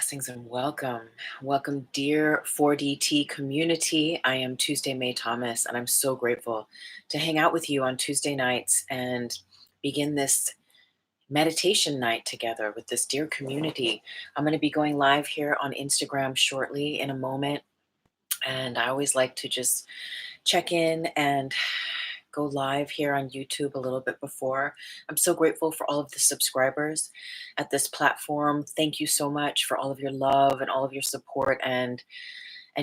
Blessings and welcome. Welcome, dear 4DT community. I am Tuesday May Thomas, and I'm so grateful to hang out with you on Tuesday nights and begin this meditation night together with this dear community. I'm going to be going live here on Instagram shortly in a moment, and I always like to just check in and go live here on YouTube a little bit before. I'm so grateful for all of the subscribers at this platform. Thank you so much for all of your love and all of your support and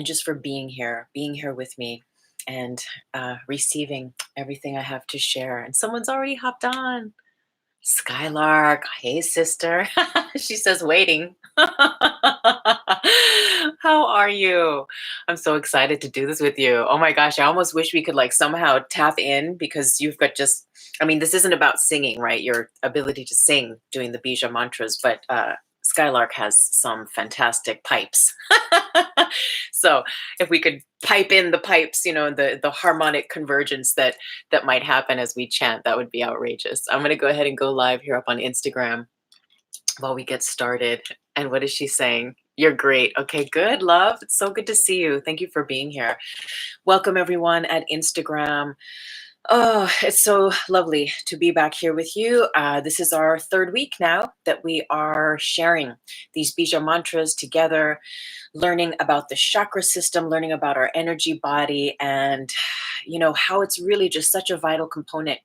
just for being here with me and receiving everything I have to share. And someone's already hopped on. Skylark, hey sister. She says waiting. How are you? I'm so excited to do this with you. Oh my gosh, I almost wish we could like somehow tap in because you've got just, I mean, this isn't about singing, right? Your ability to sing doing the Bija mantras, but Skylark has some fantastic pipes. So if we could pipe in the pipes, you know, the harmonic convergence that might happen as we chant, that would be outrageous. I'm going to go ahead and go live here up on Instagram while we get started. And what is she saying? You're great. Okay, good, love. It's so good to see you. Thank you for being here. Welcome everyone at Instagram. Oh, it's so lovely to be back here with you. This is our third week now that we are sharing these Bija mantras together, learning about the chakra system, learning about our energy body, and you know how it's really just such a vital component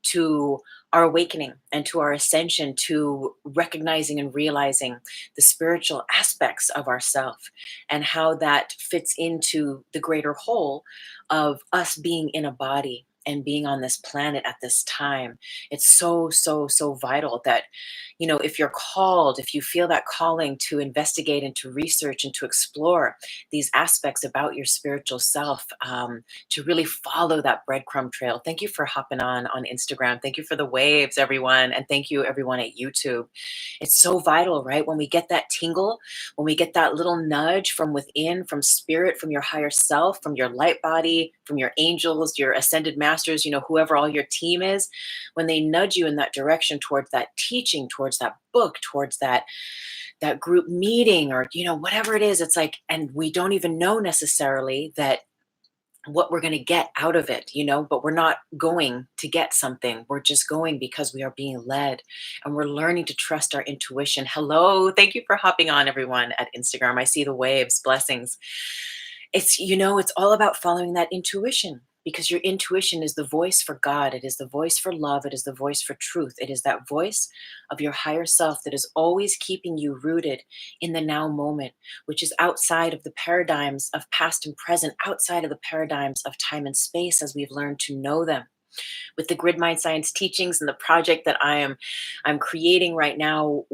to our awakening and to our ascension, to recognizing and realizing the spiritual aspects of ourself and how that fits into the greater whole of us being in a body and being on this planet at this time. It's so vital that, you know, if you're called, if you feel that calling to investigate and to research and to explore these aspects about your spiritual self, to really follow that breadcrumb trail. Thank you for hopping on Instagram. Thank you for the waves, everyone. And thank you everyone at YouTube. It's so vital, right? When we get that tingle, when we get that little nudge from within, from spirit, from your higher self, from your light body, from your angels, your ascended masters, you know, whoever all your team is, when they nudge you in that direction towards that teaching, towards that book, towards that group meeting, or, you know, whatever it is, it's like, and we don't even know necessarily that what we're going to get out of it, you know, but we're not going to get something. We're just going because we are being led and we're learning to trust our intuition. Hello. Thank you for hopping on, everyone, at Instagram. I see the waves. Blessings. It's, you know, it's all about following that intuition, because your intuition is the voice for God. It is the voice for love. It is the voice for truth. It is that voice of your higher self that is always keeping you rooted in the now moment, which is outside of the paradigms of past and present, outside of the paradigms of time and space as we've learned to know them. With the Grid Mind Science teachings and the project that I'm creating right now,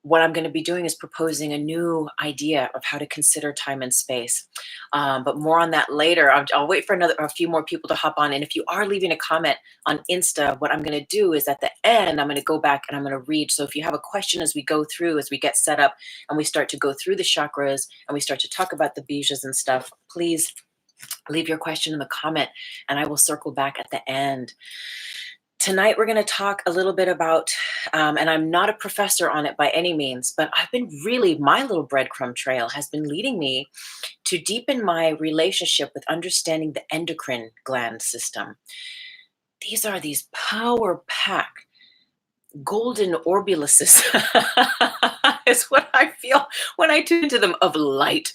what I'm going to be doing is proposing a new idea of how to consider time and space. But more on that later. I'll wait for a few more people to hop on. And if you are leaving a comment on Insta, what I'm going to do is at the end, I'm going to go back and I'm going to read. So if you have a question as we go through, as we get set up and we start to go through the chakras and we start to talk about the bijas and stuff, please leave your question in the comment and I will circle back at the end. Tonight, we're going to talk a little bit about, and I'm not a professor on it by any means, but I've been really, my little breadcrumb trail has been leading me to deepen my relationship with understanding the endocrine gland system. These are these power-packed golden orbuluses is what I feel when I tune to them, of light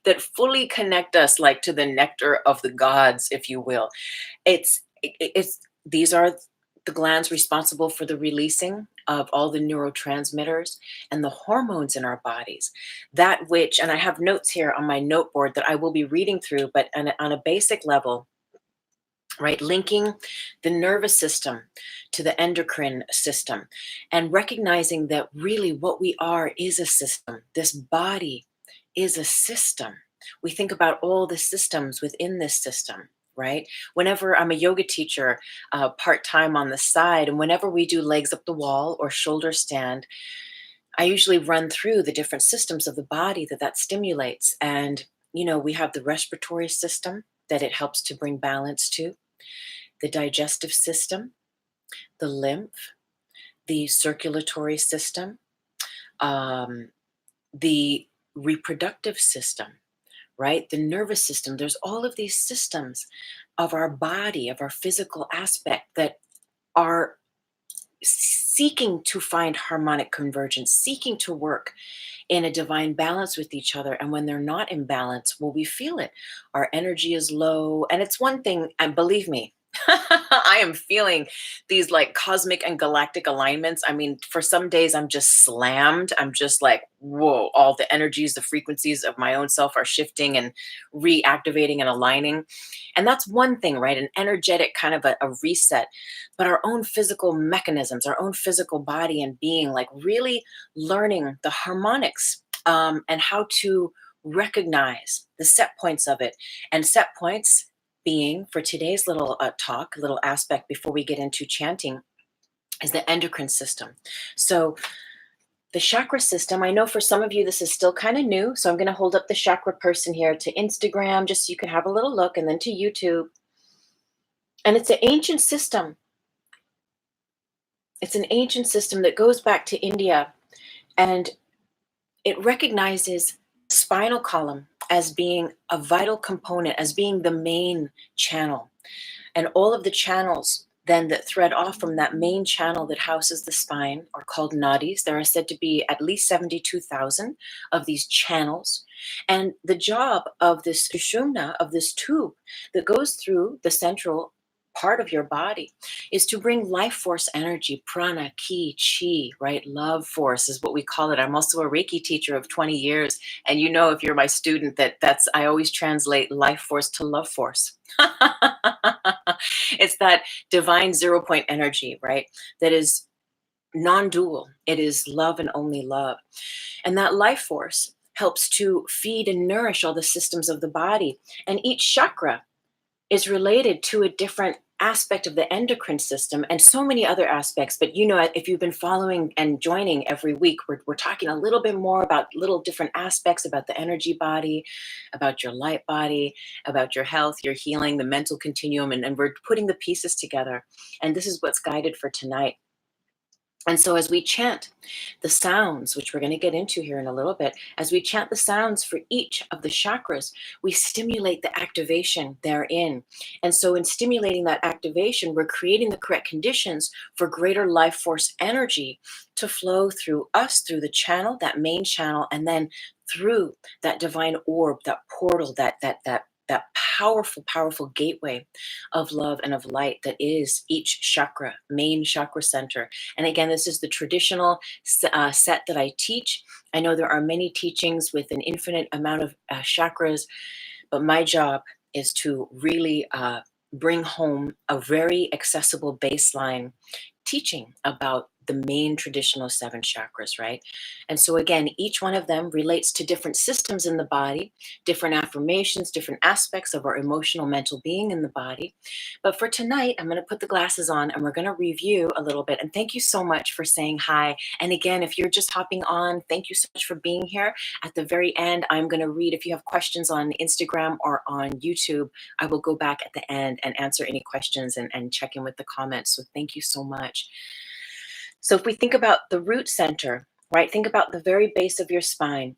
that fully connect us like to the nectar of the gods, if you will. These are the glands responsible for the releasing of all the neurotransmitters and the hormones in our bodies. That which, and I have notes here on my note board that I will be reading through, but on a basic level, right, linking the nervous system to the endocrine system and recognizing that really what we are is a system. This body is a system. We think about all the systems within this system, right? Whenever I'm a yoga teacher, part-time on the side, and whenever we do legs up the wall or shoulder stand, I usually run through the different systems of the body that stimulates. And, you know, we have the respiratory system that it helps to bring balance to, the digestive system, the lymph, the circulatory system, the reproductive system, right? The nervous system. There's all of these systems of our body, of our physical aspect that are seeking to find harmonic convergence, seeking to work in a divine balance with each other. And when they're not in balance, well, we feel it. Our energy is low. And it's one thing, and believe me, I am feeling these like cosmic and galactic alignments. I mean, for some days I'm just slammed. I'm just like, whoa, all the energies, the frequencies of my own self are shifting and reactivating and aligning. And that's one thing, right? An energetic kind of a reset. But our own physical mechanisms, our own physical body and being, like really learning the harmonics and how to recognize the set points of it. And set points being, for today's little talk, little aspect before we get into chanting, is the endocrine system. So the chakra system, I know for some of you this is still kind of new, so I'm going to hold up the chakra person here to Instagram just so you can have a little look, and then to YouTube. And it's an ancient system. It's an ancient system that goes back to India, and it recognizes the spinal column as being a vital component, as being the main channel. And all of the channels then that thread off from that main channel that houses the spine are called nadis. There are said to be at least 72,000 of these channels. And the job of this sushumna, of this tube that goes through the central part of your body, is to bring life force energy, prana, ki, chi, right? Love force is what we call it. I'm also a Reiki teacher of 20 years. And you know, if you're my student, that's I always translate life force to love force. It's that divine 0 point energy, right? That is non-dual. It is love and only love. And that life force helps to feed and nourish all the systems of the body. And each chakra is related to a different aspect of the endocrine system and so many other aspects. But you know, if you've been following and joining every week, we're talking a little bit more about little different aspects about the energy body, about your light body, about your health, your healing, the mental continuum, and we're putting the pieces together. And this is what's guided for tonight. And so as we chant the sounds, which we're going to get into here in a little bit, as we chant the sounds for each of the chakras, we stimulate the activation therein. And so in stimulating that activation, we're creating the correct conditions for greater life force energy to flow through us, through the channel, that main channel, and then through that divine orb, that portal, that powerful, powerful gateway of love and of light that is each chakra, main chakra center. And again, this is the traditional set that I teach. I know there are many teachings with an infinite amount of chakras, but my job is to really bring home a very accessible baseline teaching about the main traditional 7 chakras, right? And so again, each one of them relates to different systems in the body, different affirmations, different aspects of our emotional mental being in the body. But for tonight, I'm going to put the glasses on and we're going to review a little bit. And thank you so much for saying hi. And again, if you're just hopping on, thank you so much for being here. At the very end, I'm going to read, if you have questions on Instagram or on YouTube, I will go back at the end and answer any questions and check in with the comments. So thank you so much. So if we think about the root center, right, think about the very base of your spine.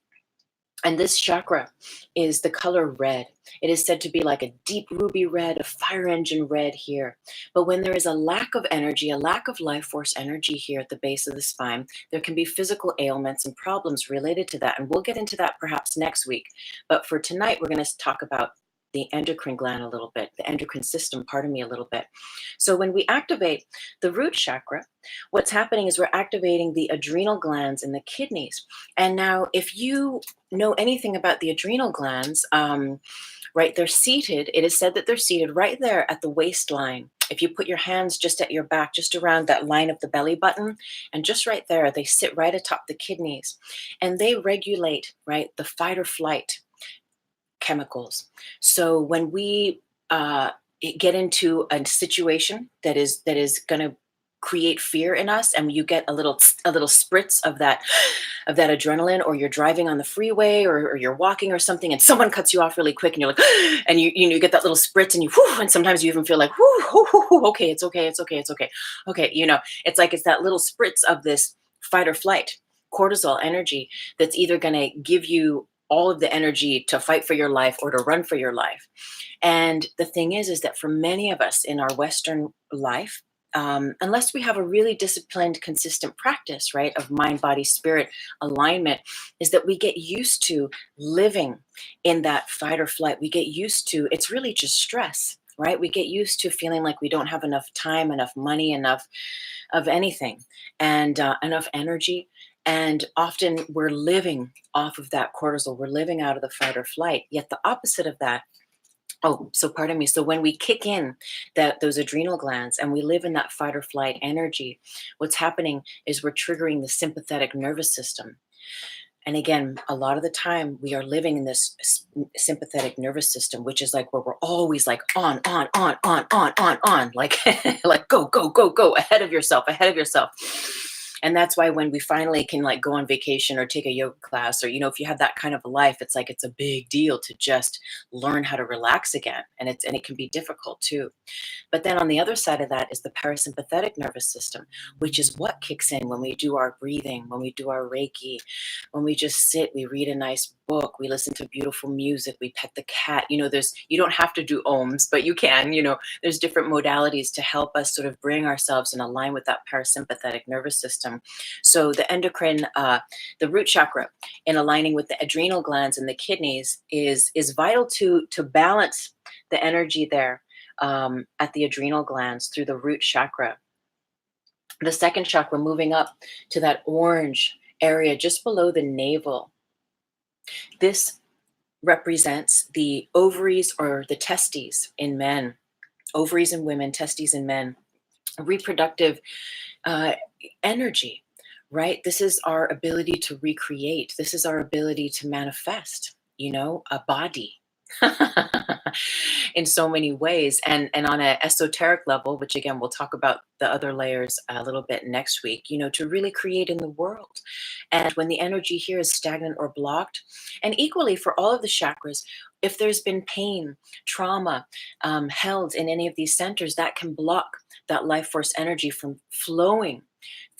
And this chakra is the color red. It is said to be like a deep ruby red, a fire engine red here. But when there is a lack of energy, a lack of life force energy here at the base of the spine, there can be physical ailments and problems related to that. And we'll get into that perhaps next week. But for tonight, we're going to talk about the endocrine gland a little bit, the endocrine system, pardon me, a little bit. So when we activate the root chakra, what's happening is we're activating the adrenal glands in the kidneys. And now if you know anything about the adrenal glands, right, they're seated. It is said that they're seated right there at the waistline. If you put your hands just at your back, just around that line of the belly button, and just right there, they sit right atop the kidneys. And they regulate, right, the fight or flight chemicals. So when we get into a situation that is going to create fear in us, and you get a little spritz of that adrenaline, or you're driving on the freeway, or you're walking or something, and someone cuts you off really quick, and you're like, and you get that little spritz, and and sometimes you even feel like, okay, it's okay, okay, you know, it's like it's that little spritz of this fight or flight. cortisol energy that's either going to give you all of the energy to fight for your life or to run for your life. And the thing is that for many of us in our Western life, unless we have a really disciplined, consistent practice, right, of mind, body, spirit alignment, is that we get used to living in that fight or flight. We get used to, it's really just stress, right? We get used to feeling like we don't have enough time, enough money, enough of anything, and enough energy. And often we're living off of that cortisol. We're living out of the fight or flight. Yet the opposite of that, oh, so pardon me. So when we kick in those adrenal glands and we live in that fight or flight energy, what's happening is we're triggering the sympathetic nervous system. And again, a lot of the time we are living in this sympathetic nervous system, which is like where we're always like on, like, like go, go, go, go, ahead of yourself, ahead of yourself. And that's why when we finally can like go on vacation or take a yoga class, or, you know, if you have that kind of a life, it's like, it's a big deal to just learn how to relax again. And it can be difficult too. But then on the other side of that is the parasympathetic nervous system, which is what kicks in when we do our breathing, when we do our Reiki, when we just sit, we read a nice book, we listen to beautiful music, we pet the cat. You know, you don't have to do ohms, but you can, you know, there's different modalities to help us sort of bring ourselves in align with that parasympathetic nervous system. So the endocrine, the root chakra, in aligning with the adrenal glands and the kidneys is vital to balance the energy there at the adrenal glands through the root chakra. The second chakra, moving up to that orange area just below the navel. This represents the ovaries or the testes in men, ovaries in women, testes in men, reproductive energy, right? This is our ability to recreate. This is our ability to manifest, you know, a body. In so many ways, and on an esoteric level, which again we'll talk about the other layers a little bit next week, you know, to really create in the world. And when the energy here is stagnant or blocked, and equally for all of the chakras, if there's been pain, trauma held in any of these centers, that can block that life force energy from flowing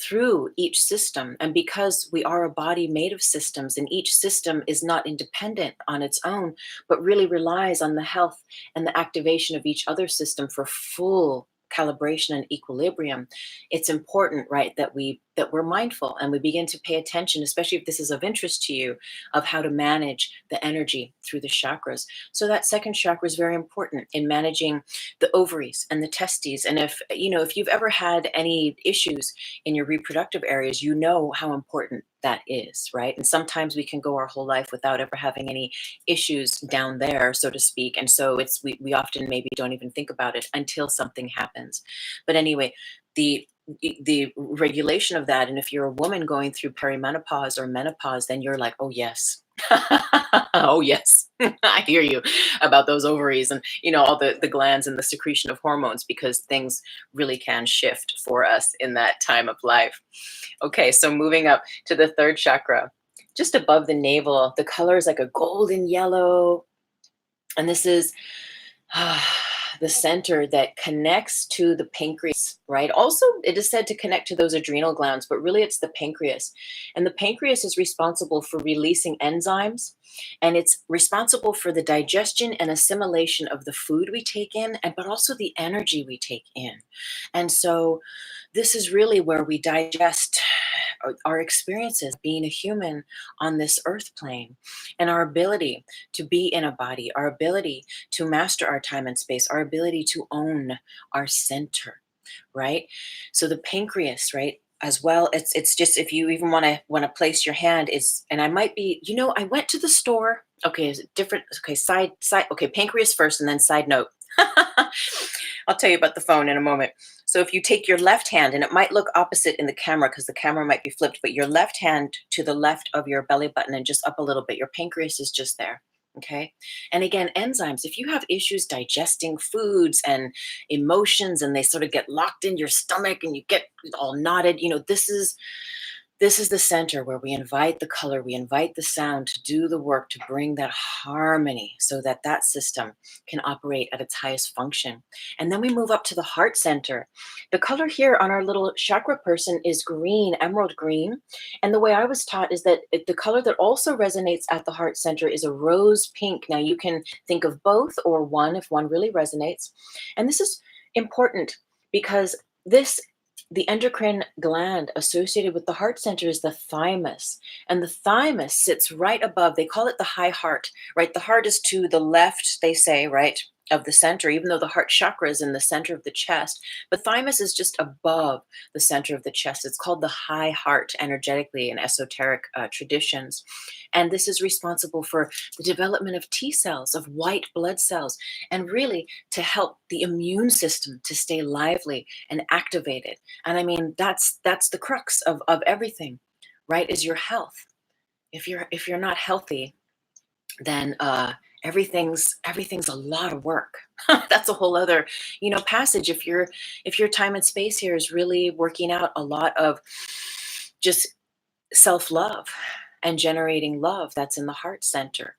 through each system. And because we are a body made of systems, and each system is not independent on its own, but really relies on the health and the activation of each other system for full calibration and equilibrium, it's important, right, that we're mindful and we begin to pay attention, especially if this is of interest to you, of how to manage the energy through the chakras. So that second chakra is very important in managing the ovaries and the testes. And if you've ever had any issues in your reproductive areas, you know how important that is, right? And sometimes we can go our whole life without ever having any issues down there, so to speak. And so we often maybe don't even think about it until something happens. But anyway, the regulation of that, and if you're a woman going through perimenopause or menopause, then you're like, oh yes. Oh yes. I hear you about those ovaries and, you know, all the glands and the secretion of hormones, because things really can shift for us in that time of life. Okay, so moving up to the third chakra, just above the navel, the color is like a golden yellow. And this is the center that connects to the pancreas, right? Also, it is said to connect to those adrenal glands, but really it's the pancreas. And the pancreas is responsible for releasing enzymes, and it's responsible for the digestion and assimilation of the food we take in, but also the energy we take in. And so this is really where we digest our experiences being a human on this earth plane, and our ability to be in a body, our ability to master our time and space, our ability to own our center, right? So the pancreas, right, as well, it's just, if you even want to place your hand, and I might be, I went to the store. Okay, is it different? Okay, side. Okay, pancreas first, and then side note. I'll tell you about the phone in a moment. So if you take your left hand, and it might look opposite in the camera because the camera might be flipped, but your left hand to the left of your belly button and just up a little bit, your pancreas is just there. Okay. And again, enzymes, if you have issues digesting foods and emotions, and they sort of get locked in your stomach and you get all knotted, this is This is the center where we invite the color, we invite the sound to do the work, to bring that harmony so that that system can operate at its highest function. And then we move up to the heart center. The color here on our little chakra person is green, emerald green. And the way I was taught is that the color that also resonates at the heart center is a rose pink. Now you can think of both or one if one really resonates. And this is important because the endocrine gland associated with the heart center is the thymus. And the thymus sits right above, they call it the high heart, right? The heart is to the left, they say, right, of the center, even though the heart chakra is in the center of the chest. But thymus is just above the center of the chest. It's called the high heart energetically in esoteric traditions. And this is responsible for the development of T cells, of white blood cells, and really to help the immune system to stay lively and activated. And I mean, that's the crux of everything, right? Is your health. If you're not healthy, then everything's a lot of work. That's a whole other, passage. If your time and space here is really working out a lot of just self-love and generating love, that's in the heart center.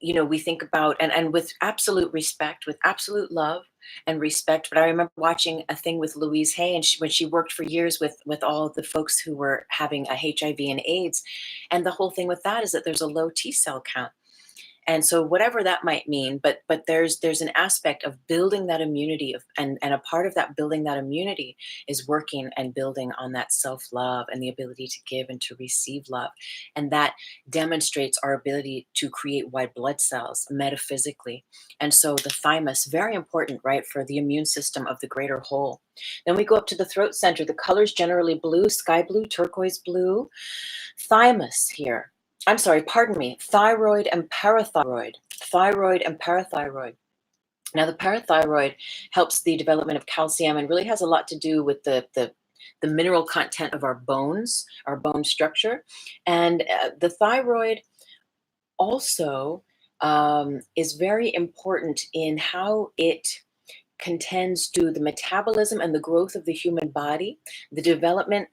We think about, and with absolute respect, with absolute love and respect. But I remember watching a thing with Louise Hay, and when she worked for years with all the folks who were having a HIV and AIDS, and the whole thing with that is that there's a low T cell count. And so whatever that might mean, but there's an aspect of building that immunity and a part of that building that immunity is working and building on that self-love and the ability to give and to receive love. And that demonstrates our ability to create white blood cells metaphysically. And so the thymus, very important, right, for the immune system of the greater whole. Then we go up to the throat center. The colors generally blue, sky blue, turquoise blue. Thymus here. I'm sorry, pardon me, thyroid and parathyroid. Thyroid and parathyroid. Now, the parathyroid helps the development of calcium and really has a lot to do with the mineral content of our bones, our bone structure. And the thyroid also is very important in how it contends to the metabolism and the growth of the human body, the development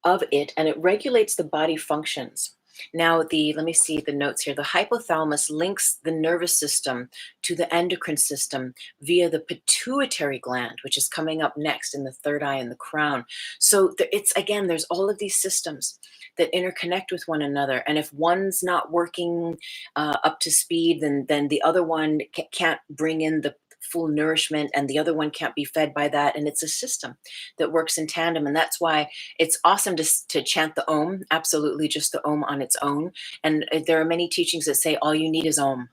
of it, and it regulates the body functions. Now, let me see the notes here. The hypothalamus links the nervous system to the endocrine system via the pituitary gland, which is coming up next in the third eye and the crown. So there's all of these systems that interconnect with one another. And if one's not working up to speed, then the other one can't bring in the full nourishment, and the other one can't be fed by that. And it's a system that works in tandem. And that's why it's awesome to chant the Om, absolutely, just the Om on its own. And there are many teachings that say all you need is Om.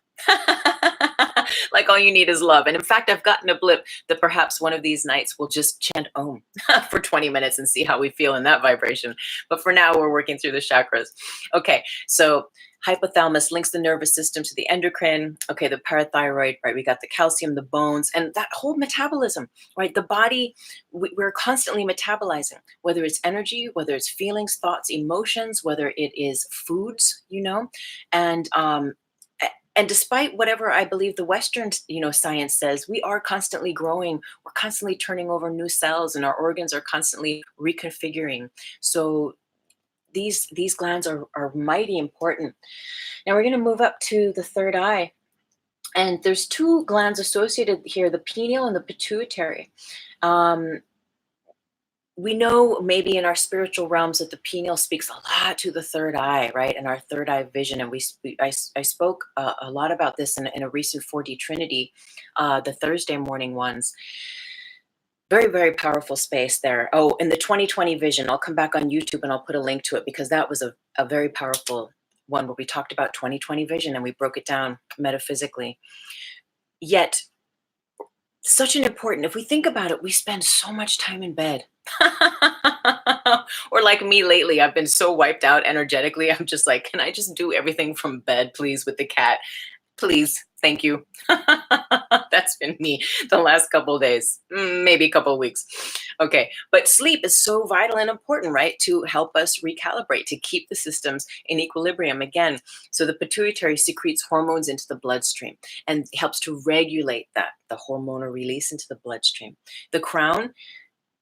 Like all you need is love. And in fact, I've gotten a blip that perhaps one of these nights we'll just chant Om for 20 minutes and see how we feel in that vibration. But for now, we're working through the chakras. Okay, so hypothalamus links the nervous system to the endocrine. Okay, the parathyroid, right? We got the calcium, the bones, and that whole metabolism, right? The body, we're constantly metabolizing, whether it's energy, whether it's feelings, thoughts, emotions, whether it is foods, and despite whatever I believe the Western, science says, we are constantly growing. We're constantly turning over new cells, and our organs are constantly reconfiguring. So these glands are mighty important. Now we're going to move up to the third eye. And there's two glands associated here, the pineal and the pituitary. We know maybe in our spiritual realms that the pineal speaks a lot to the third eye, right? And our third eye vision. And I spoke a lot about this in a recent 4D Trinity, the Thursday morning ones. Very, very powerful space there. Oh, in the 2020 vision, I'll come back on YouTube and I'll put a link to it because that was a very powerful one where we talked about 2020 vision and we broke it down metaphysically. Yet, such an important, if we think about it, we spend so much time in bed. Or like me lately, I've been so wiped out energetically. I'm just like, can I just do everything from bed, please, with the cat? Please, thank you. That's been me the last couple of days, maybe a couple of weeks. Okay, but sleep is so vital and important, right? To help us recalibrate, to keep the systems in equilibrium again. So the pituitary secretes hormones into the bloodstream and helps to regulate the hormonal release into the bloodstream. The crown,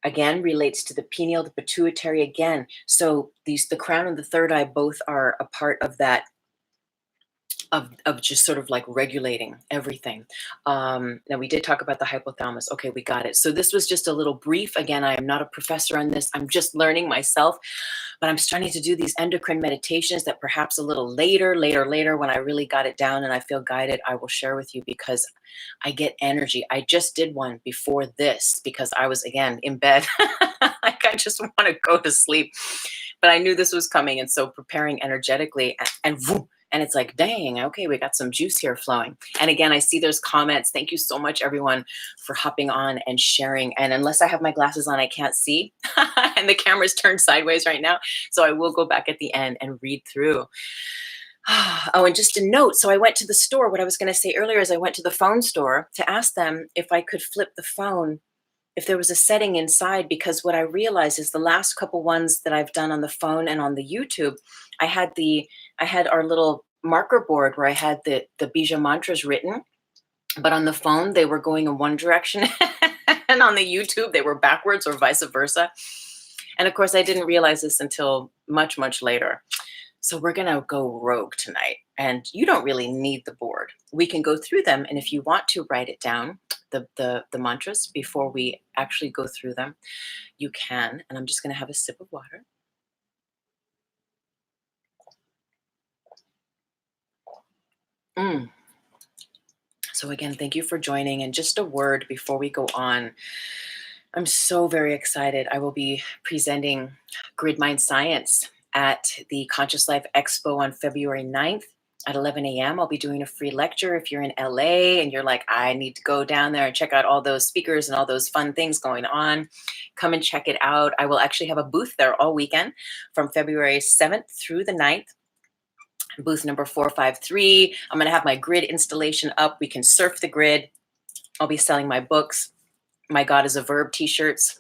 again, relates to the pineal, the pituitary again. So the crown and the third eye both are a part of that, of just sort of like regulating everything. Now we did talk about the hypothalamus. Okay, we got it. So this was just a little brief. Again, I am not a professor on this. I'm just learning myself, but I'm starting to do these endocrine meditations that perhaps a little later, when I really got it down and I feel guided, I will share with you, because I get energy. I just did one before this because I was, again, in bed. Like, I just want to go to sleep, but I knew this was coming. And so preparing energetically, and whoop, and it's like, dang, okay, we got some juice here flowing. And again, I see there's comments. Thank you so much, everyone, for hopping on and sharing. And unless I have my glasses on, I can't see. And the camera's turned sideways right now. So I will go back at the end and read through. Oh, and just a note. So I went to the store. What I was going to say earlier is I went to the phone store to ask them if I could flip the phone, if there was a setting inside, because what I realized is the last couple ones that I've done on the phone and on the YouTube, I had our little marker board where I had the Bija mantras written, but on the phone they were going in one direction and on the YouTube they were backwards, or vice versa. And of course I didn't realize this until much, much later. So we're going to go rogue tonight, and you don't really need the board. We can go through them, and if you want to write it down, the mantras, before we actually go through them, you can. And I'm just going to have a sip of water. So again, thank you for joining. And just a word before we go on. I'm so very excited. I will be presenting Grid Mind Science at the Conscious Life Expo on February 9th at 11 a.m. I'll be doing a free lecture. If you're in LA and you're like, I need to go down there and check out all those speakers and all those fun things going on, come and check it out. I will actually have a booth there all weekend from February 7th through the 9th. Booth number 453. I'm going to have my grid installation up. We can surf the grid. I'll be selling my books, My God is a Verb t-shirts.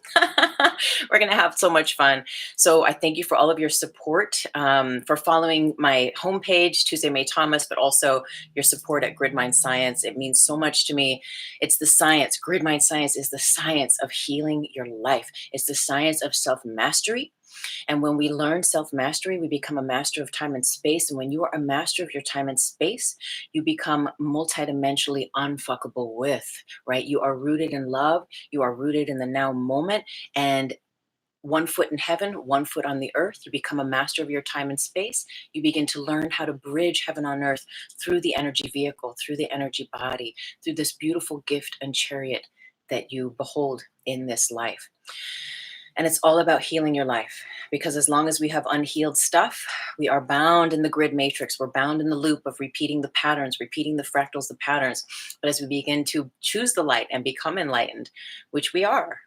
We're going to have so much fun. So I thank you for all of your support, for following my homepage, Tuesday May Thomas, but also your support at Grid Mind Science. It means so much to me. It's the science. Grid Mind Science is the science of healing your life. It's the science of self-mastery. And when we learn self-mastery, we become a master of time and space. And when you are a master of your time and space, you become multidimensionally unfuckable with, right? You are rooted in love. You are rooted in the now moment. And one foot in heaven, one foot on the earth. You become a master of your time and space. You begin to learn how to bridge heaven on earth through the energy vehicle, through the energy body, through this beautiful gift and chariot that you behold in this life. And it's all about healing your life, because as long as we have unhealed stuff, we are bound in the grid matrix. We're bound in the loop of repeating the patterns, repeating the fractals, the patterns. But as we begin to choose the light and become enlightened, which we are,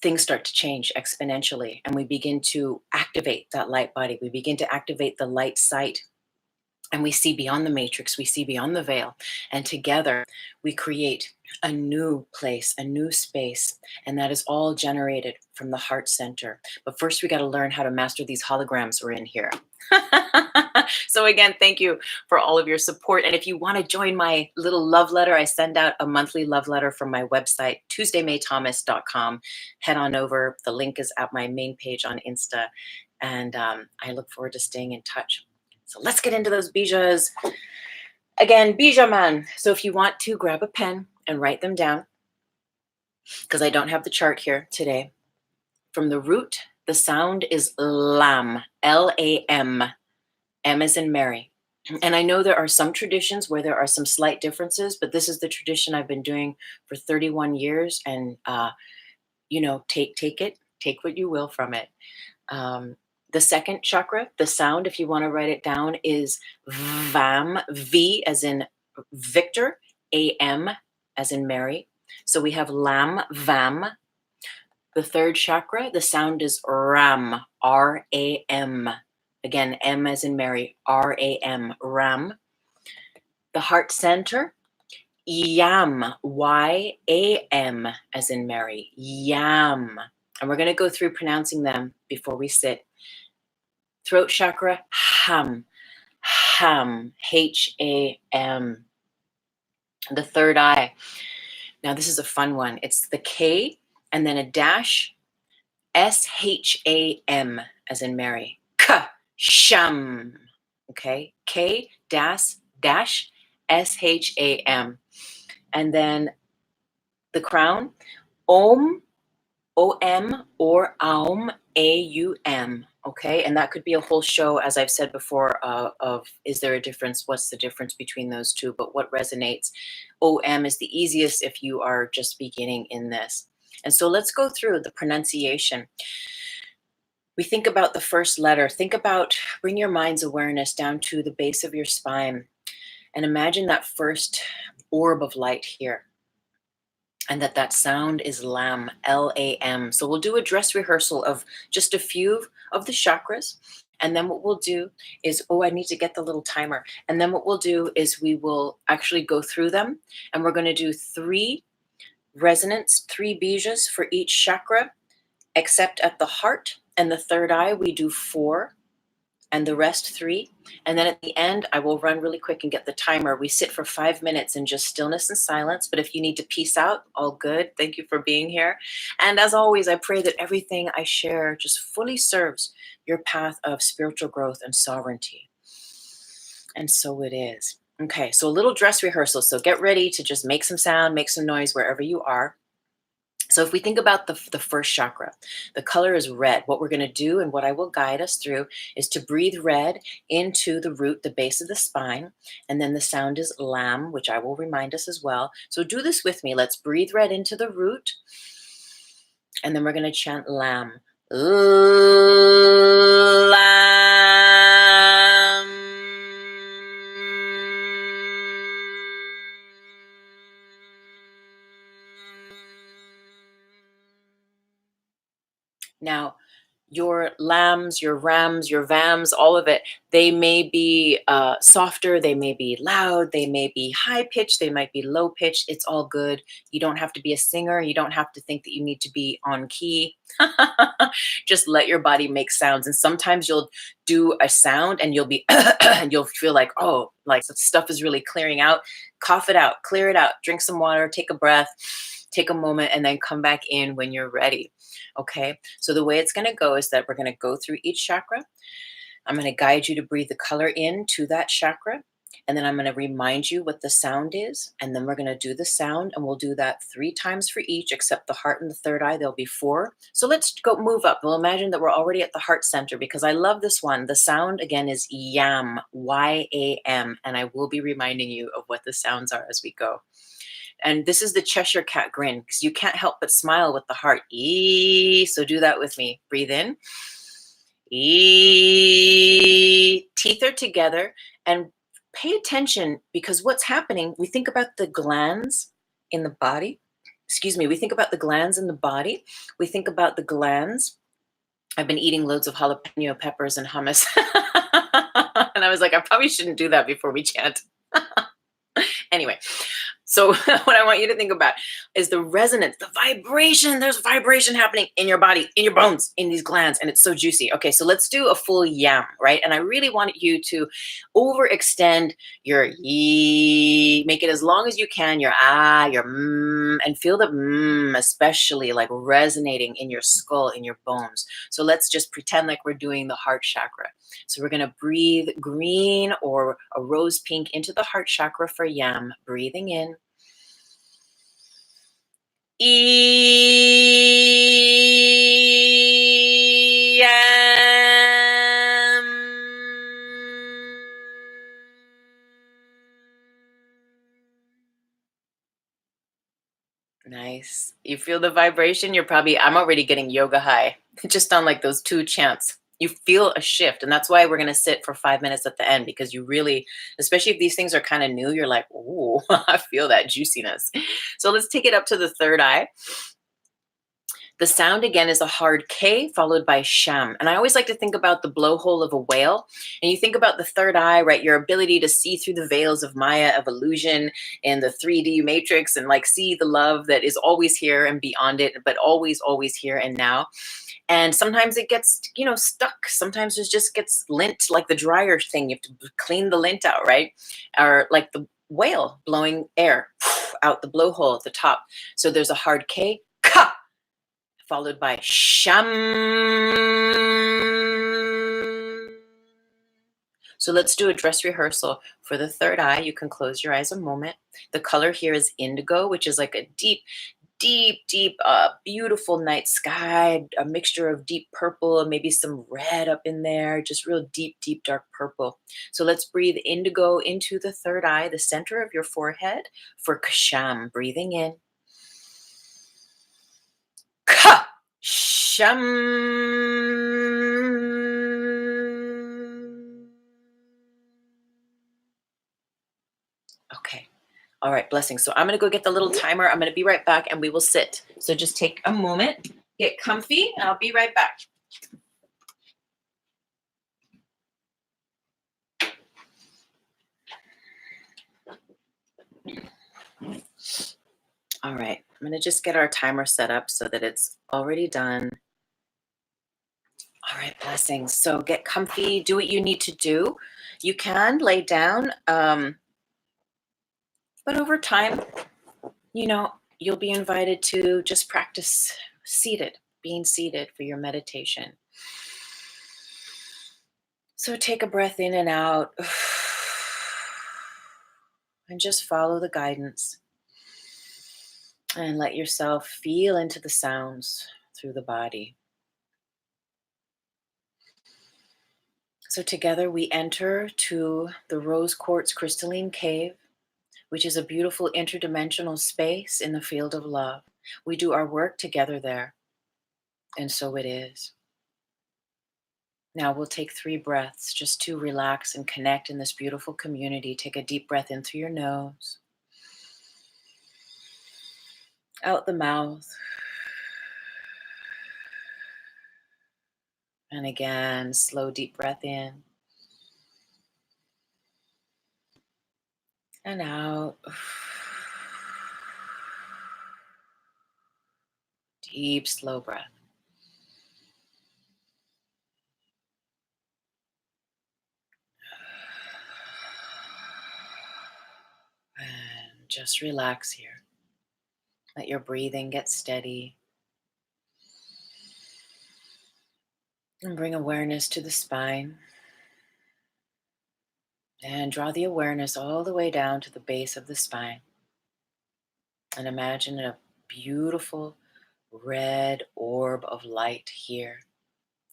things start to change exponentially. And we begin to activate that light body. We begin to activate the light sight. And we see beyond the matrix, we see beyond the veil. And together we create a new place, a new space. And that is all generated from the heart center. But first we got to learn how to master these holograms we're in here. So again, thank you for all of your support. And if you want to join my little love letter, I send out a monthly love letter from my website, tuesdaymaythomas.com. Head on over. The link is at my main page on Insta. And I look forward to staying in touch. So let's get into those Bijas. Again, Bija man. So if you want to, grab a pen and write them down, because I don't have the chart here today. From the root, the sound is Lam, L-A-M. M as in Mary. And I know there are some traditions where there are some slight differences, but this is the tradition I've been doing for 31 years. And, take what you will from it. The second chakra, the sound, if you want to write it down, is Vam, V as in Victor, A-M as in Mary. So we have Lam, Vam. The third chakra, the sound is Ram, R-A-M. Again, M as in Mary, R-A-M, Ram. The heart center, Yam, Y-A-M as in Mary, Yam. And we're going to go through pronouncing them before we sit. Throat chakra, Ham, Ham, H-A-M. The third eye. Now this is a fun one. It's the K and then a dash, S-H-A-M, as in Mary. K-sham. Okay, K dash S-H-A-M. And then the crown, Om, O-M, or Aum, A-U-M. Okay, and that could be a whole show, as I've said before, of is there a difference? What's the difference between those two? But what resonates? O-M is the easiest if you are just beginning in this. And so let's go through the pronunciation. We think about the first letter. Think about, bring your mind's awareness down to the base of your spine and imagine that first orb of light here. And that sound is Lam, L-A-M. So we'll do a dress rehearsal of just a few of the chakras. And then what we'll do is, oh, I need to get the little timer. And then what we'll do is we will actually go through them. And we're going to do 3 resonance, 3 bijas for each chakra, except at the heart and the third eye, we do 4. And the rest 3. And then at the end, I will run really quick and get the timer. We sit for 5 minutes in just stillness and silence. But if you need to peace out, all good. Thank you for being here. And as always, I pray that everything I share just fully serves your path of spiritual growth and sovereignty. And so it is. Okay, so a little dress rehearsal. So get ready to just make some sound, make some noise wherever you are. So if we think about the first chakra, the color is red. What we're going to do and what I will guide us through is to breathe red into the root, the base of the spine. And then the sound is Lam, which I will remind us as well. So do this with me. Let's breathe red into the root. And then we're going to chant Lam. Lam. Now, your lambs, your rams, your vams, all of it, they may be softer, they may be loud, they may be high pitched, they might be low pitched. It's all good. You don't have to be a singer. You don't have to think that you need to be on key. Just let your body make sounds. And sometimes you'll do a sound and you'll be, and you'll feel like, oh, like stuff is really clearing out. Cough it out, clear it out, drink some water, take a breath, take a moment, and then come back in when you're ready. Okay, so the way it's going to go is that we're going to go through each chakra. I'm going to guide you to breathe the color into that chakra. And then I'm going to remind you what the sound is. And then we're going to do the sound. And we'll do that 3 times for each, except the heart and the third eye. There'll be 4. So let's go move up. We'll imagine that we're already at the heart center because I love this one. The sound again is Yam, Y-A-M. And I will be reminding you of what the sounds are as we go. And this is the Cheshire Cat grin because you can't help but smile with the heart. Eee. So do that with me. Breathe in. Eee. Teeth are together. And pay attention because what's happening, we think about the glands in the body. Excuse me. We think about the glands in the body. We think about the glands. I've been eating loads of jalapeno peppers and hummus. And I was like, I probably shouldn't do that before we chant. Anyway. So what I want you to think about is the resonance, the vibration. There's vibration happening in your body, in your bones, in these glands, and it's so juicy. Okay, so let's do a full yam, right? And I really want you to overextend your yi, make it as long as you can, your ah, your and feel the especially like resonating in your skull, in your bones. So let's just pretend like we're doing the heart chakra. So we're going to breathe green or a rose pink into the heart chakra for yam, breathing in. Yam. Nice. You feel the vibration? I'm already getting yoga high just on like those 2 chants. You feel a shift. And that's why we're going to sit for 5 minutes at the end because you really, especially if these things are kind of new, you're like, ooh, I feel that juiciness. So let's take it up to the third eye. The sound again is a hard K followed by sham. And I always like to think about the blowhole of a whale. And you think about the third eye, right? Your ability to see through the veils of Maya, of illusion and the 3D matrix and like see the love that is always here and beyond it, but always, always here and now. And sometimes it gets, stuck. Sometimes it just gets lint, like the dryer thing. You have to clean the lint out, right? Or like the whale blowing air out the blowhole at the top. So there's a hard K, ka. followed by sham. So let's do a dress rehearsal for the third eye. You can close your eyes a moment. The color here is indigo, which is like a deep, beautiful night sky, a mixture of deep purple and maybe some red up in there, just real deep, dark purple. So let's breathe indigo into the third eye, the center of your forehead, for kasham. Breathing in. Ka sham. Okay. All right, blessings. So I'm going to go get the little timer. I'm going to be right back and we will sit. So just take a moment, get comfy, and I'll be right back. All right, I'm going to just get our timer set up so that it's already done. All right, blessings. So get comfy, do what you need to do. You can lay down, but over time, you know, you'll be invited to just practice seated, being seated for your meditation. So take a breath in and out and just follow the guidance and let yourself feel into the sounds through the body. So together we enter to the rose quartz crystalline cave, which is a beautiful interdimensional space in the field of love. We do our work together there, and so it is. Now we'll take 3 breaths just to relax and connect in this beautiful community. Take a deep breath in through your nose, out the mouth, and again, slow deep breath in and out. Deep, slow breath. And just relax here. Let your breathing get steady. And bring awareness to the spine. And draw the awareness all the way down to the base of the spine. And imagine a beautiful red orb of light here.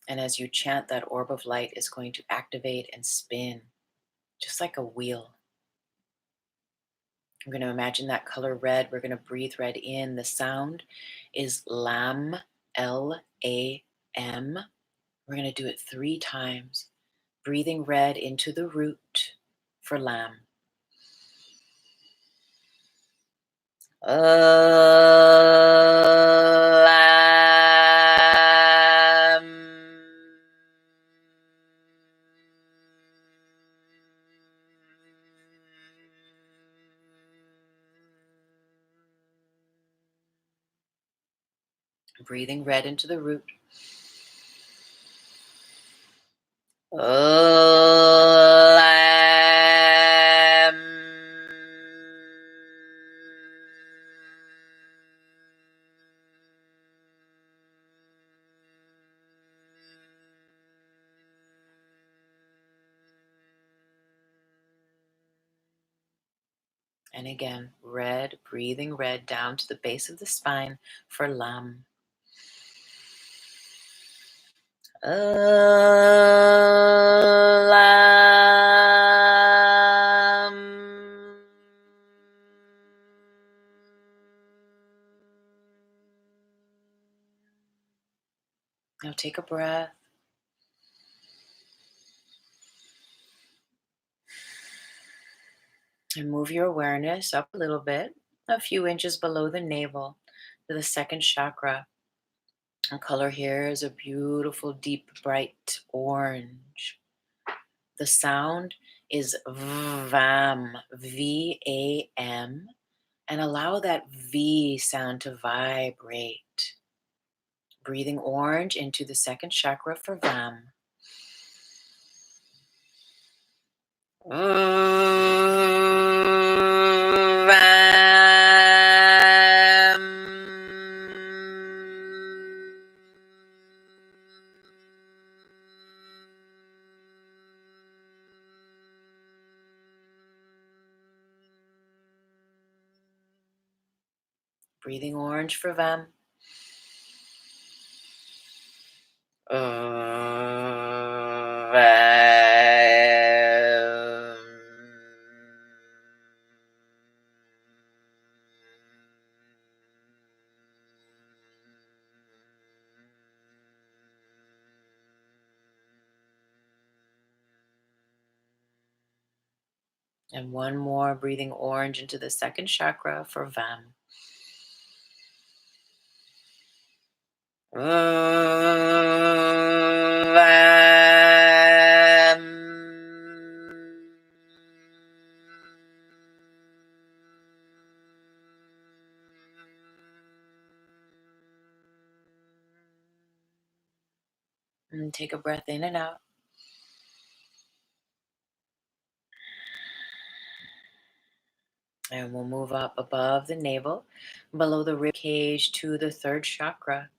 And as you chant, that orb of light is going to activate and spin, just like a wheel. I'm going to imagine that color red. We're going to breathe red in. The sound is Lam, L-A-M. We're going to do it 3 times. Breathing red into the root for Lam. Breathing red into the root. And again, red, breathing red down to the base of the spine for Lam. Lam. Now take a breath. And move your awareness up a little bit, a few inches below the navel, to the second chakra. The color here is a beautiful, deep, bright orange. The sound is VAM, V-A-M, and allow that V sound to vibrate. Breathing orange into the second chakra for VAM. Breathing orange for Vam. And one more, breathing orange into the second chakra for Vam. And take a breath in and out. And we'll move up above the navel, below the rib cage to the third chakra.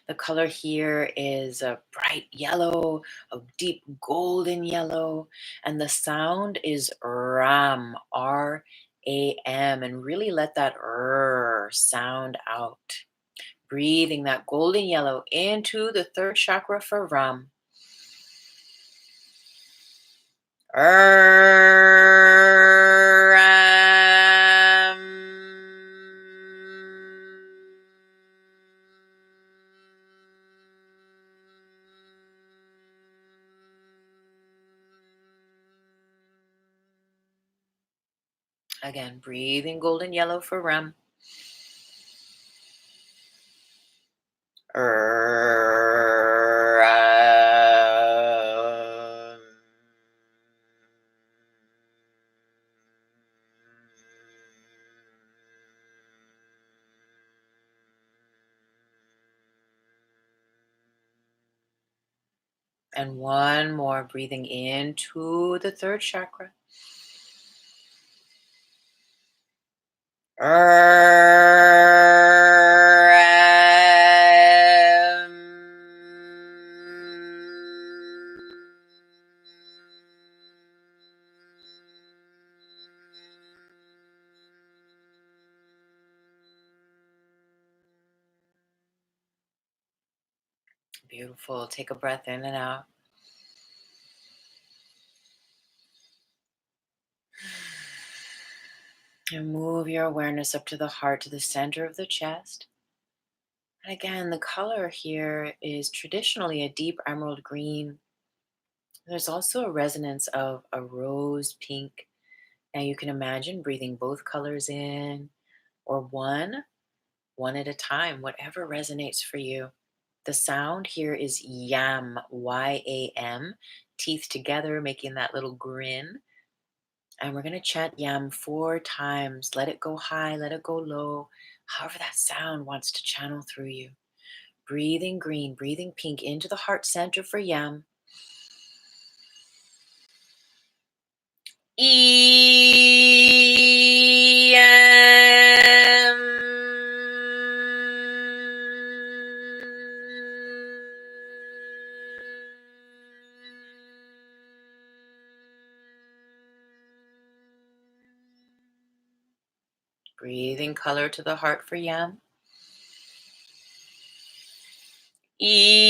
The color here is a bright yellow, a deep golden yellow, and the sound is Ram, R-A-M, and really let that R sound out. Breathing that golden yellow into the third chakra for Ram. Again, breathing golden yellow for Ram. And one more, breathing into the third chakra. Beautiful. Take a breath in and out. And move your awareness up to the heart, to the center of the chest. And again, the color here is traditionally a deep emerald green. There's also a resonance of a rose pink. Now you can imagine breathing both colors in, or one at a time, whatever resonates for you. The sound here is yam, Y-A-M, teeth together, making that little grin. And we're going to chant yam 4 times. Let it go high, let it go low, however that sound wants to channel through you. Breathing green, breathing pink into the heart center for yam. Yam. Breathing color to the heart for yam. Yam.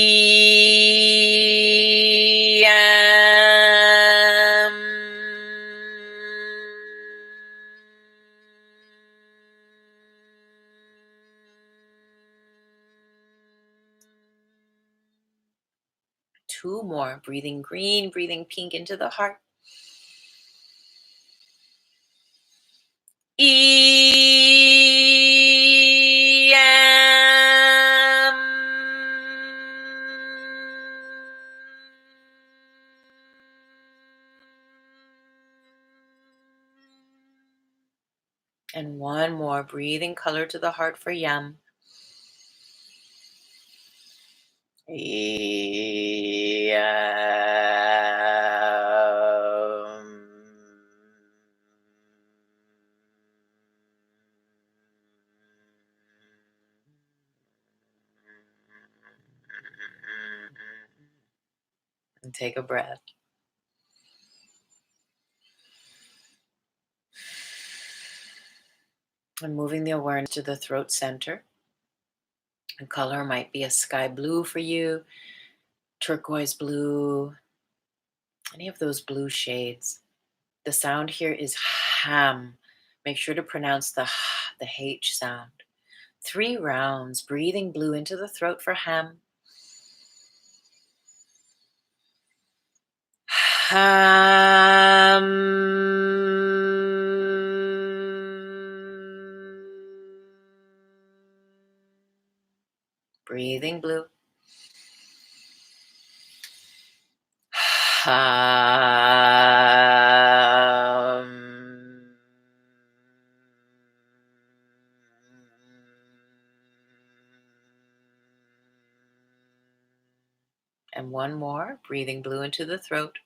Two more, breathing green, breathing pink into the heart. Yam. And one more, breathing color to the heart for yam. Yam. And take a breath. And moving the awareness to the throat center. And color might be a sky blue for you, turquoise blue, any of those blue shades. The sound here is ham. Make sure to pronounce the H sound. 3 rounds, breathing blue into the throat for ham. Ham. Breathing blue. Ham. And one more, breathing blue into the throat.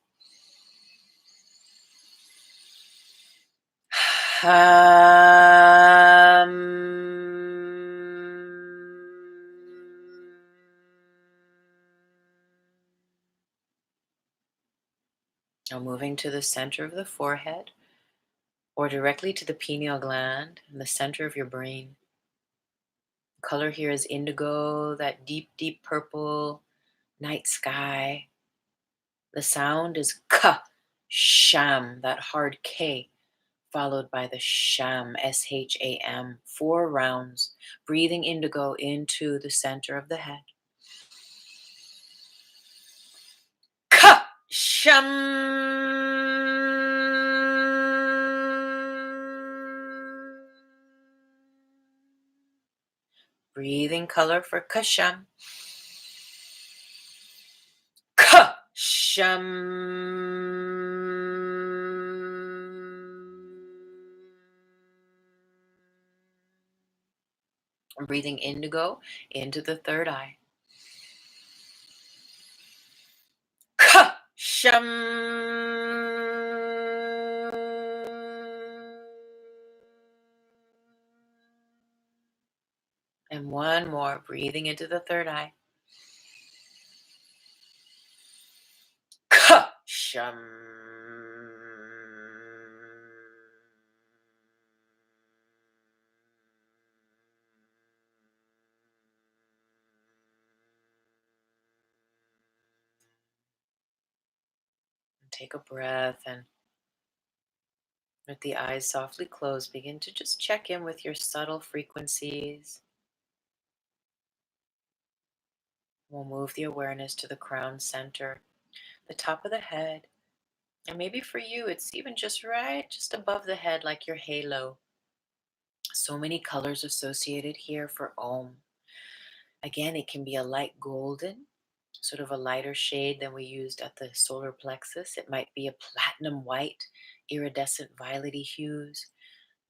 Now moving to the center of the forehead or directly to the pineal gland in the center of your brain. Color here is indigo, that deep, deep purple, night sky. The sound is ka, sham, that hard K, followed by the sham, S-H-A-M, 4 rounds, breathing indigo into the center of the head. Ka, sham. Breathing color for kasham. Kasham. I'm breathing indigo into the third eye. Kasham. And one more, breathing into the third eye. Kasham. Take a breath, and with the eyes softly closed, begin to just check in with your subtle frequencies. We'll move the awareness to the crown center, the top of the head. And maybe for you, it's even just right, just above the head, like your halo. So many colors associated here for Om. Again, it can be a light golden, sort of a lighter shade than we used at the solar plexus. It might be a platinum white, iridescent violety hues.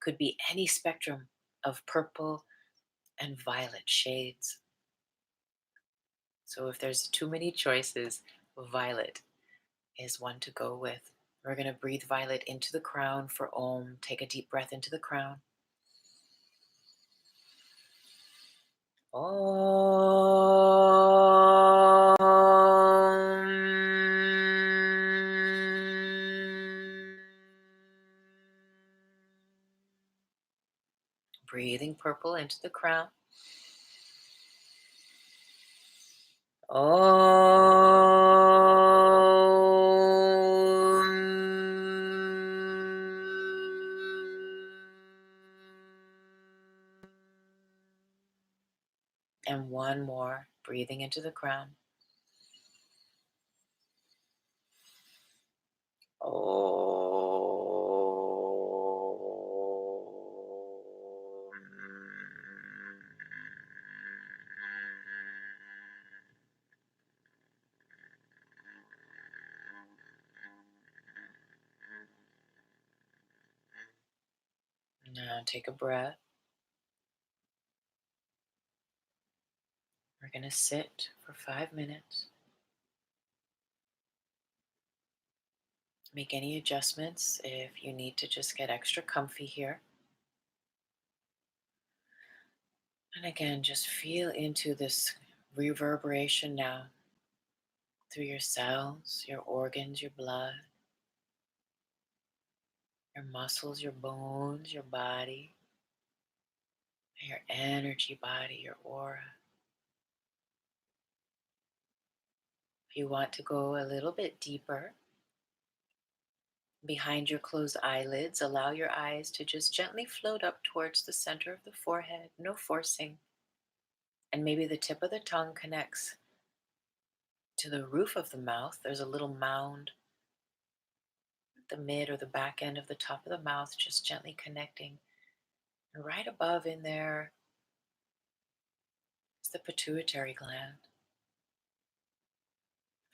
Could be any spectrum of purple and violet shades. So if there's too many choices, violet is one to go with. We're going to breathe violet into the crown for Om. Take a deep breath into the crown. Om. Breathing purple into the crown. And one more, breathing into the crown. Now take a breath. We're going to sit for 5 minutes. Make any adjustments if you need to just get extra comfy here. And again, just feel into this reverberation now through your cells, your organs, your blood, your muscles, your bones, your body. your energy body, your aura. If you want to go a little bit deeper, behind your closed eyelids, allow your eyes to just gently float up towards the center of the forehead, no forcing. And maybe the tip of the tongue connects to the roof of the mouth. There's a little mound at the mid or the back end of the top of the mouth, just gently connecting. And right above in there is the pituitary gland.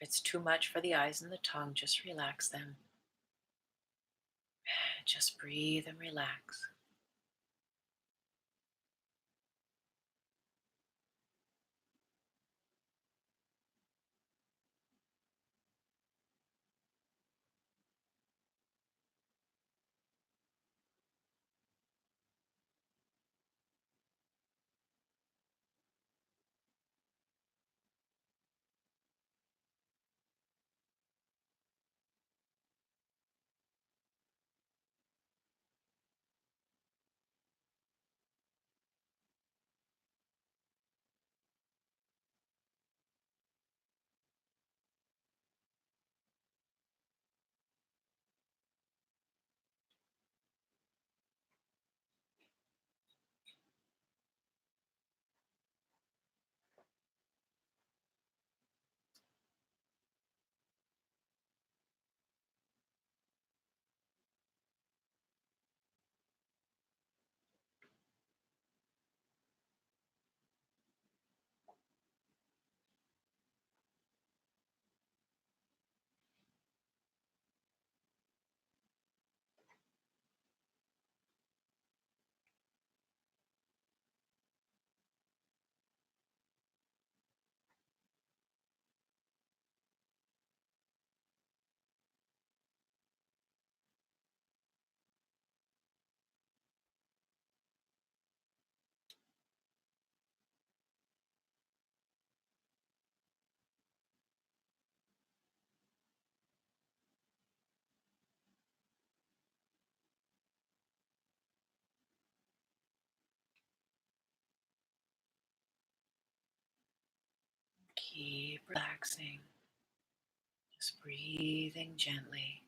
If it's too much for the eyes and the tongue, just relax them. Just breathe and relax. Keep relaxing, just breathing gently.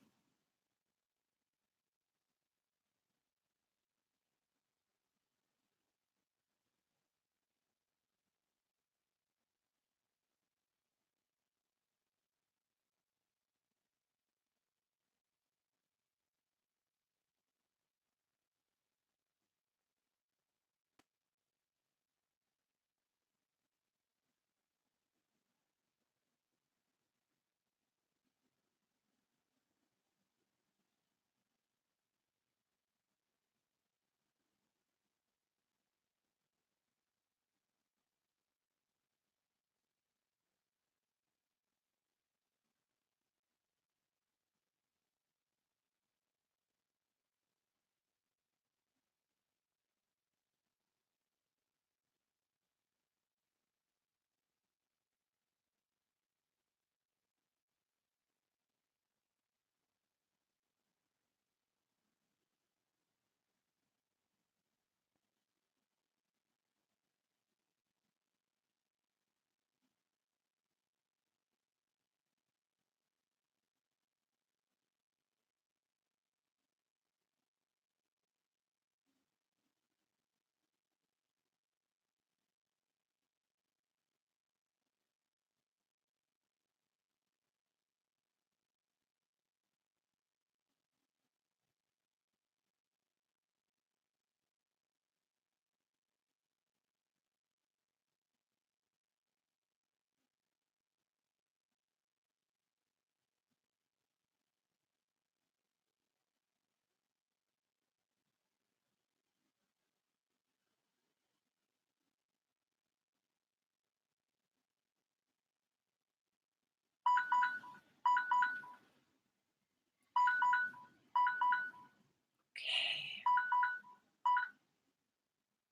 Okay.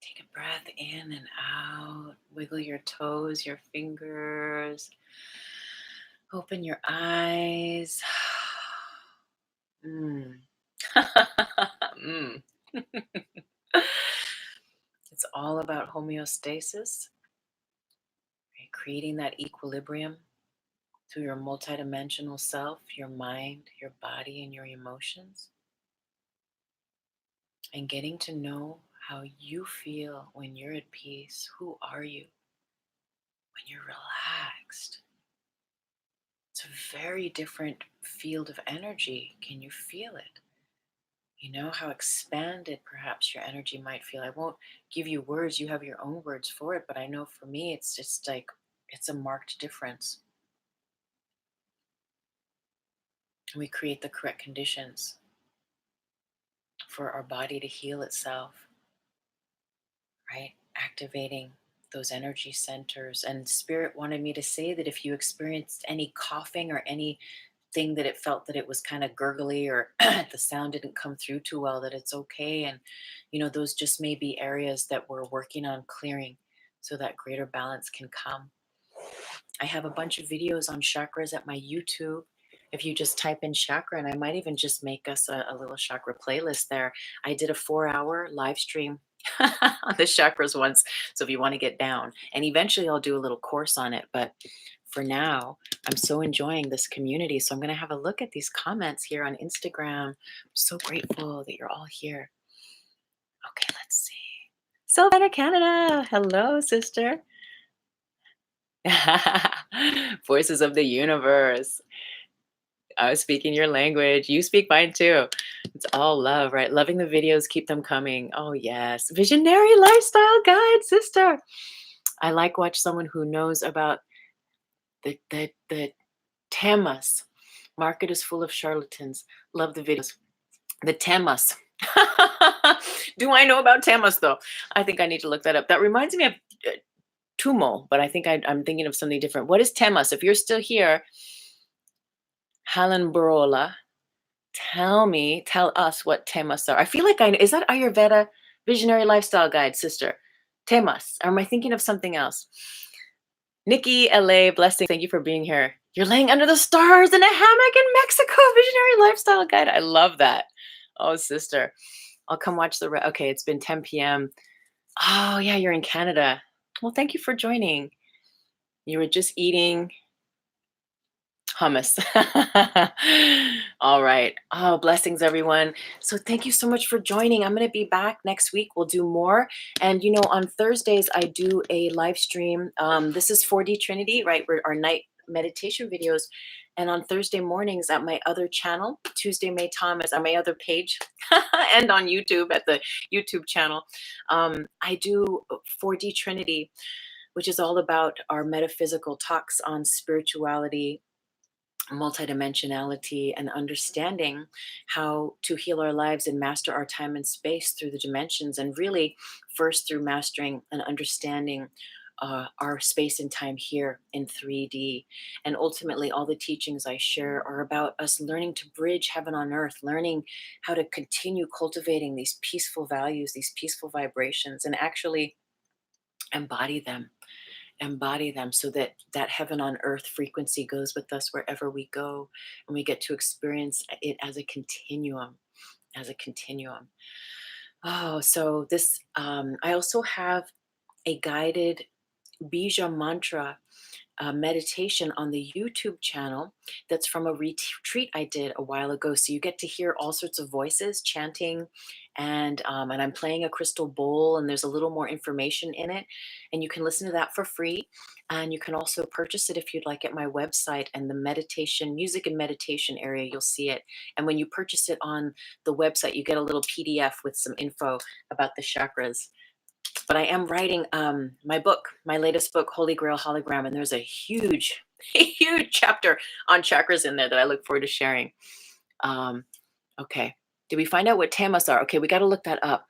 Take a breath in and out. Wiggle your toes, your fingers. Open your eyes. Mm. Mm. It's all about homeostasis, right? Creating that equilibrium through your multidimensional self, your mind, your body, and your emotions, and getting to know how you feel when you're at peace. Who are you when you're relaxed? It's a very different field of energy. Can you feel it? You know how expanded perhaps your energy might feel. I won't give you words, you have your own words for it, but I know for me it's just like it's a marked difference. And we create the correct conditions for our body to heal itself, right? Activating those energy centers. And Spirit wanted me to say that if you experienced any coughing or anything that it felt that it was kind of gurgly or the sound didn't come through too well, that it's okay. And, those just may be areas that we're working on clearing so that greater balance can come. I have a bunch of videos on chakras at my YouTube. If you just type in chakra, and I might even just make us a little chakra playlist there. I did a 4-hour live stream on the chakras once. So if you want to get down, and eventually I'll do a little course on it. But for now, I'm so enjoying this community. So I'm going to have a look at these comments here on Instagram. I'm so grateful that you're all here. Okay, let's see. Sylvana Canada. Hello, sister. Voices of the universe. I was speaking your language. You speak mine too. It's all love, right? Loving the videos, keep them coming. Oh, yes. Visionary lifestyle guide, sister. I like watch someone who knows about the temas. Market is full of charlatans. Love the videos. The temas. Do I know about temas though? I think I need to look that up. That reminds me of tumo, but I think I'm thinking of something different. What is temas? If you're still here, Helen Barola, tell us what temas are. I feel like is that Ayurveda Visionary Lifestyle Guide, sister? Temas. Or am I thinking of something else? Nikki LA, blessing. Thank you for being here. You're laying under the stars in a hammock in Mexico. Visionary Lifestyle Guide. I love that. Oh, sister. I'll come watch okay, it's been 10 p.m. Oh, yeah, you're in Canada. Well, thank you for joining. You were just eating hummus. All right. Oh, blessings, everyone. So thank you so much for joining. I'm going to be back next week. We'll do more. And, on Thursdays, I do a live stream. This is 4D Trinity, right? We're our night meditation videos. And on Thursday mornings at my other channel, Tuesday May Thomas, on my other page, and on YouTube at the YouTube channel, I do 4D Trinity, which is all about our metaphysical talks on spirituality, multidimensionality, and understanding how to heal our lives and master our time and space through the dimensions, and really first through mastering and understanding our space and time here in 3D. And ultimately, all the teachings I share are about us learning to bridge heaven on earth, learning how to continue cultivating these peaceful values, these peaceful vibrations, and actually embody them so that that heaven on earth frequency goes with us wherever we go, and we get to experience it as a continuum. Oh, so this I also have a guided Bija mantra meditation on the YouTube channel that's from a retreat I did a while ago. So you get to hear all sorts of voices chanting, and I'm playing a crystal bowl, and there's a little more information in it, and you can listen to that for free. And you can also purchase it if you'd like at my website, and the meditation, music and meditation area, you'll see it. And when you purchase it on the website, you get a little PDF with some info about the chakras. But I am writing my book, my latest book, Holy Grail Hologram, and there's a huge, huge chapter on chakras in there that I look forward to sharing. Okay, did we find out what tamas are? Okay, we got to look that up.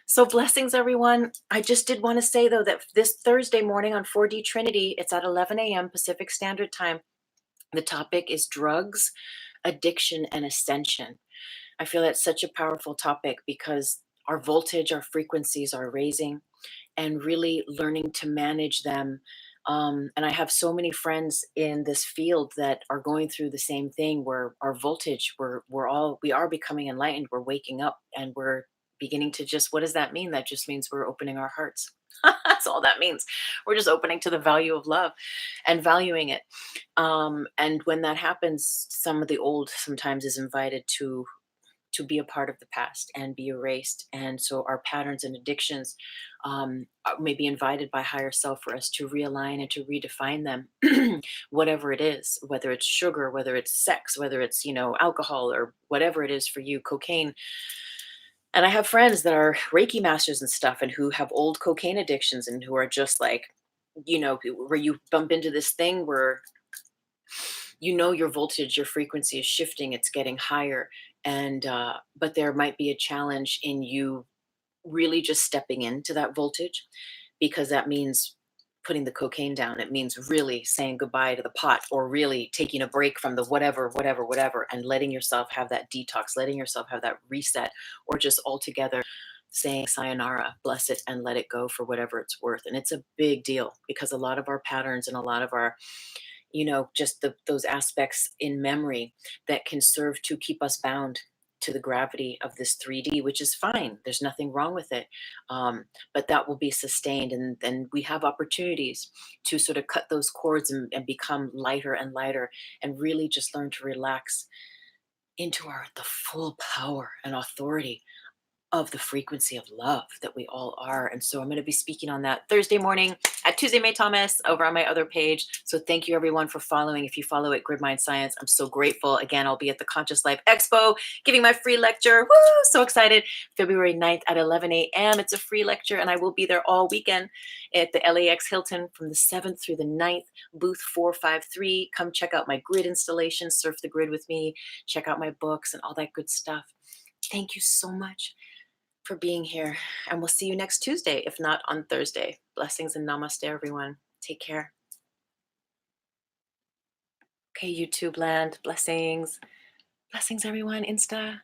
So blessings, everyone. I just did want to say, though, that this Thursday morning on 4D Trinity, it's at 11 a.m. Pacific Standard Time. The topic is drugs, addiction, and ascension. I feel that's such a powerful topic because our voltage, our frequencies are raising, and really learning to manage them. And I have so many friends in this field that are going through the same thing, where our voltage, we are becoming enlightened. We're waking up, and we're beginning to just, what does that mean? That just means we're opening our hearts. That's all that means. We're just opening to the value of love and valuing it. And when that happens, some of the old sometimes is invited to be a part of the past and be erased. And so our patterns and addictions may be invited by higher self for us to realign and to redefine them, whatever it is, whether it's sugar, whether it's sex, whether it's, alcohol, or whatever it is for you, cocaine. And I have friends that are Reiki masters and stuff, and who have old cocaine addictions, and who are just like, where you bump into this thing where your voltage, your frequency is shifting, it's getting higher. And but there might be a challenge in you really just stepping into that voltage, because that means putting the cocaine down. It means really saying goodbye to the pot, or really taking a break from the whatever, and letting yourself have that detox, letting yourself have that reset, or just altogether saying sayonara, bless it, and let it go for whatever it's worth. And it's a big deal, because a lot of our patterns and a lot of our, just those aspects in memory that can serve to keep us bound to the gravity of this 3D, which is fine. There's nothing wrong with it. But that will be sustained. And then we have opportunities to sort of cut those cords, and become lighter and lighter, and really just learn to relax into the full power and authority of the frequency of love that we all are. And so I'm going to be speaking on that Thursday morning at Tuesday May Thomas over on my other page. So thank you everyone for following. If you follow at Grid Mind Science, I'm so grateful. Again, I'll be at the Conscious Life Expo giving my free lecture. Woo! So excited. February 9th at 11 a.m. It's a free lecture, and I will be there all weekend at the LAX Hilton from the 7th through the 9th, booth 453. Come check out my grid installation, surf the grid with me, check out my books and all that good stuff. Thank you so much for being here, and we'll see you next Tuesday, if not on Thursday. Blessings and namaste, everyone. Take care. Okay, YouTube land, blessings. Blessings, everyone. Insta.